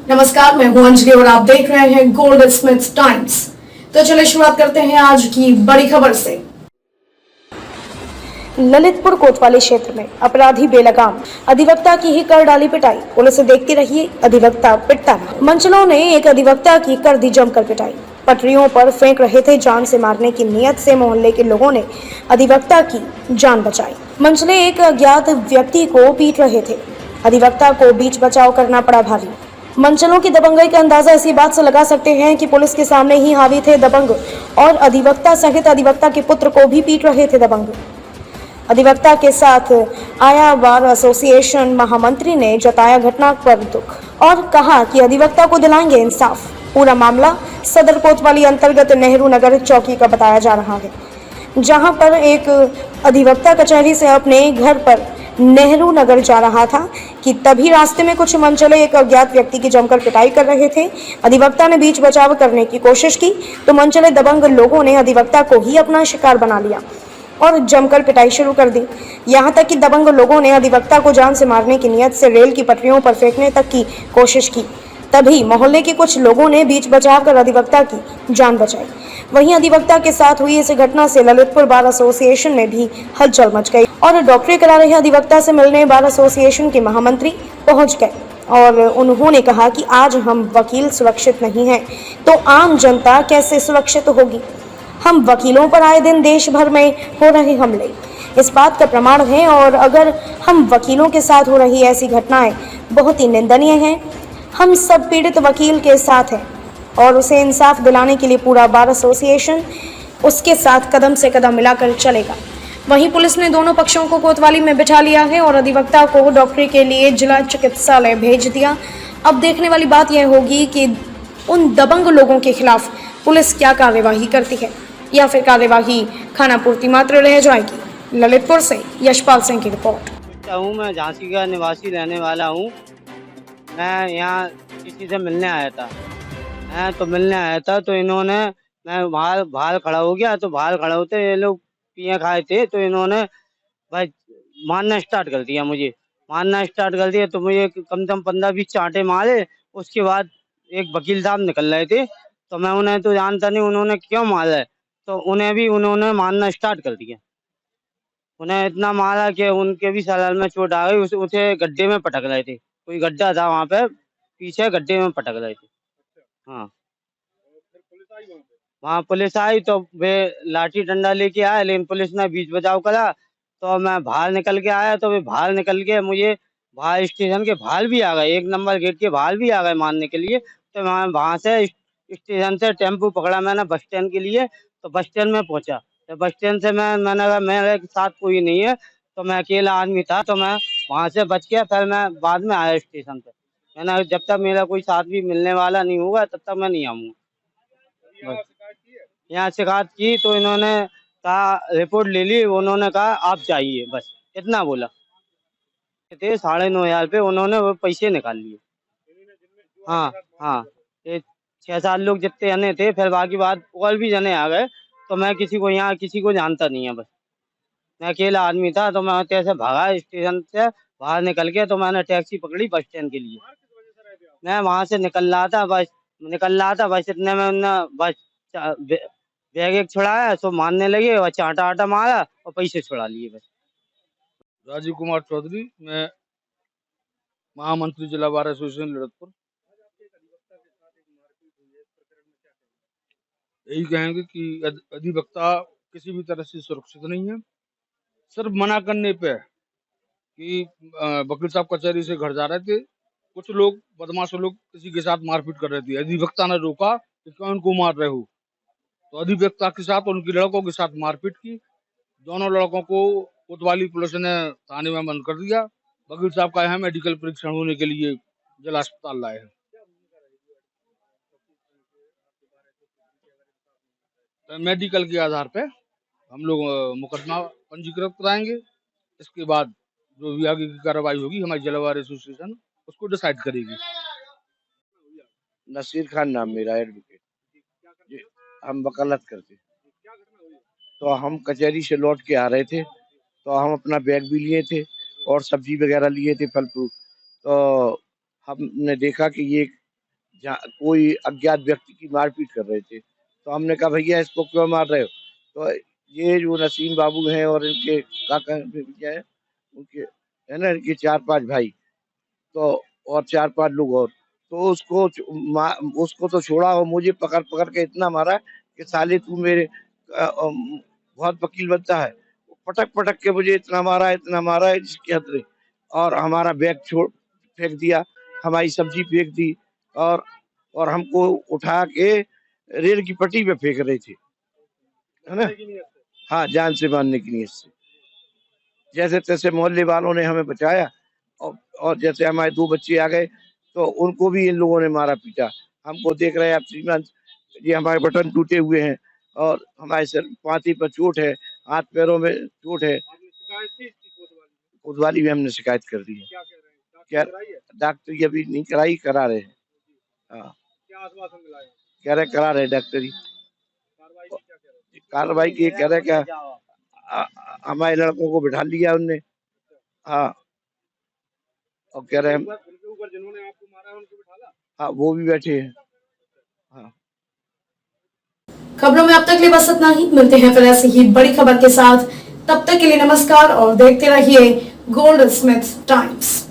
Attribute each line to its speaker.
Speaker 1: नमस्कार, मैं हूं अंजलि और आप देख रहे हैं गोल्ड स्मिथ टाइम्स। तो चलिए शुरुआत करते हैं आज की बड़ी खबर से। ललितपुर कोतवाली क्षेत्र में अपराधी बेलगाम, अधिवक्ता की ही कर डाली पिटाई। पुलिस देखती रही, अधिवक्ता पिटता रहा। मंचलों ने एक अधिवक्ता की कर दी जमकर पिटाई। पटरियों पर फेंक रहे थे, जान से मारने की नीयत से मोहल्ले के लोगों ने अधिवक्ता की जान बचाई। मंचले एक अज्ञात व्यक्ति को पीट रहे थे, अधिवक्ता को बीच बचाव करना पड़ा भारी। मंचलों की दबंगई का अंदाजा इसी बात से लगा सकते हैं कि पुलिस के सामने ही हावी थे दबंग और अधिवक्ता सहित अधिवक्ता के पुत्र को भी पीट रहे थे दबंग। अधिवक्ता के साथ आया बार एसोसिएशन महामंत्री ने जताया घटना पर दुख और कहा कि अधिवक्ता को दिलाएंगे इंसाफ। पूरा मामला सदर कोतवाली अंतर्गत नेहरू नगर चौकी का बताया जा रहा है, जहां पर एक अधिवक्ता कचहरी से अपने घर पर नेहरू नगर जा रहा था कि तभी रास्ते में कुछ मनचले एक अज्ञात व्यक्ति की जमकर पिटाई कर रहे थे। अधिवक्ता ने बीच बचाव करने की कोशिश की तो मनचले दबंग लोगों ने अधिवक्ता को ही अपना शिकार बना लिया और जमकर पिटाई शुरू कर दी। यहां तक कि दबंग लोगों ने अधिवक्ता को जान से मारने की नीयत से रेल की पटरियों पर फेंकने तक की कोशिश की। तभी मोहल्ले के कुछ लोगों ने बीच बचाव कर अधिवक्ता की जान बचाई। वहीं अधिवक्ता के साथ हुई इस घटना से ललितपुर बार एसोसिएशन में भी हलचल मच गई और डॉक्टरी करा रहे अधिवक्ता से मिलने बार एसोसिएशन के महामंत्री पहुंच गए और उन्होंने कहा कि आज हम वकील सुरक्षित नहीं हैं तो आम जनता कैसे सुरक्षित होगी। हम वकीलों पर आए दिन देश भर में हो रहे हमले इस बात का प्रमाण है और अगर हम वकीलों के साथ हो रही ऐसी घटनाएं बहुत ही निंदनीय हैं। हम सब पीड़ित वकील के साथ हैं और उसे इंसाफ दिलाने के लिए पूरा बार एसोसिएशन उसके साथ कदम से कदम मिलाकर चलेगा। वहीं पुलिस ने दोनों पक्षों को कोतवाली में बिठा लिया है और अधिवक्ता को डॉक्टरी के लिए जिला चिकित्सालय भेज दिया। अब देखने वाली बात यह होगी कि उन दबंग लोगों के खिलाफ पुलिस क्या कार्यवाही करती है या फिर कार्यवाही खानापूर्ति मात्र रह जाएगी। ललितपुर से यशपाल सिंह की रिपोर्ट।
Speaker 2: मैं झांसी का निवासी रहने वाला हूँ। मैं यहाँ किसी से मिलने आया था। तो इन्होंने मैं बाहर खड़ा हो गया तो बाहर खड़ा होते ये लोग पिए खाए थे तो इन्होंने भाई मारना स्टार्ट कर दिया। तो मुझे कम से कम 15-20 चांटे मारे। उसके बाद एक वकील साहब निकल रहे थे तो मैं उन्हें तो जानता नहीं उन्होंने क्यों मारा है, तो उन्होंने मारना स्टार्ट कर दिया। उन्हें इतना मारा कि उनके भी सर में चोट आ गई। उसे गड्ढे में पटक रहे थे, कोई गड्ढा था वहाँ पे पीछे, गड्ढे में पटक रहे थे। हाँ, वहाँ पुलिस आई तो वे लाठी डंडा लेके आए, लेकिन पुलिस ने बीच बचाव करा तो मैं बाहर निकल के आया। तो वे बाहर निकल के मुझे बाहर स्टेशन के बाहर भी आ गए, 1 नंबर गेट के बाहर भी आ गए मारने के लिए। तो मैं वहाँ से स्टेशन से टेम्पू पकड़ा मैंने बस स्टैंड के लिए। तो बस स्टैंड में पहुँचा तो बस स्टैंड से मैंने कहा मेरे साथ कोई नहीं है, तो मैं अकेला आदमी था तो मैं वहाँ से बच गया। फिर मैं बाद में आया स्टेशन पे। मैंने जब तक मेरा कोई साथ भी मिलने वाला नहीं होगा तब तक मैं नहीं आऊँगा। यहाँ शिकायत की तो इन्होंने कहा रिपोर्ट ले ली। उन्होंने कहा आप जाइए, बस इतना बोला। थे 9,500 पे उन्होंने वो पैसे निकाल लिए। हाँ हाँ, ये 6-7 लोग जितने जने थे, फिर बाकी बात और भी जने आ गए। तो मैं किसी को जानता नहीं है, बस मैं अकेला आदमी था। तो मैं कैसे भागा स्टेशन से बाहर निकल के, तो मैंने टैक्सी पकड़ी बस स्टैंड के लिए। मैं वहां से निकल रहा था, बस इतने में उन्होंने बस बैग एक छुड़ाया तो मारने लगे और चाटा आटा मारा और पैसे छुड़ा लिए बस।
Speaker 3: राजीव कुमार चौधरी, मैं महामंत्री जिला बार एसोसिएशन ललितपुर। यही कहेंगे कि अधिवक्ता किसी भी तरह से सुरक्षित नहीं है। सिर्फ मना करने पे कि वकील साहब कचहरी से घर जा रहे थे, कुछ लोग बदमाश लोग किसी के साथ मारपीट कर रहे थे। अधिवक्ता ने रोका कि क्यों उनको मार रहे हो, तो अधिवक्ता के साथ उनकी लड़कों के साथ मारपीट की। दोनों लड़कों को कोतवाली पुलिस ने थाने में बंद कर दिया। वकील साहब का यहाँ मेडिकल परीक्षण होने के लिए जिला अस्पताल लाए हैं। तो मेडिकल के आधार पे हम लोग मुकदमा पंजीकृत कराएंगे। इसके बाद जो भी आगे की कार्रवाई होगी हमारी जिला बार एसोसिएशन उसको डिसाइड करेगी।
Speaker 4: नसीर खान नाम मेरा, एडवोकेट। हम वकालत करते। तो हम कचहरी से लौट के आ रहे थे तो हम अपना बैग भी लिए थे और सब्जी वगैरह लिए थे, फल फ्रूट। तो हमने देखा कि ये जहाँ कोई अज्ञात व्यक्ति की मारपीट कर रहे थे। तो हमने कहा भैया इसको क्यों मार रहे हो? तो ये जो नसीम बाबू हैं और इनके काका भैया है, उनके है ना, इनके 4-5 भाई, तो और 4-5 लोग और, तो उसको तो छोड़ा और मुझे पकड़ पकड़ के इतना मारा कि साले तू मेरे बहुत वकील बनता है। पटक पटक के मुझे इतना मारा है जिसकी हद नहीं। और हमारा बैग छोड़ फेंक दिया, हमारी सब्जी फेंक दी, और हमको उठा के रेल की पटरी पे फेंक रहे थे, है ना। हाँ, जान से मारने की नीयत से। जैसे तैसे मोहल्ले वालों ने हमें बचाया, और जैसे हमारे 2 बच्चे आ गए तो उनको भी इन लोगों ने मारा पीटा। हमको देख रहे हैं आप श्रीमान, ये हमारे बटन टूटे हुए हैं और हमारे सर पाँति पर चोट है, हाथ पैरों में चोट है। कोतवाली में हमने शिकायत कर दी है। क्या डॉक्टरी अभी नहीं कराई, करा रहे हैं। हाँ, कह रहे करा रहे डॉक्टरी कार्रवाई की। कह रहे क्या हमारे लड़कों को बिठा लिया उनने। हाँ, और कह रहे जिन्होंने आपको मारा उनको बिठाला। हाँ, वो भी बैठे हैं। हाँ।
Speaker 1: खबरों में अब तक लिए बस इतना ही। मिलते हैं फिर ऐसी ही बड़ी खबर के साथ। तब तक के लिए नमस्कार और देखते रहिए गोल्ड स्मिथ टाइम्स।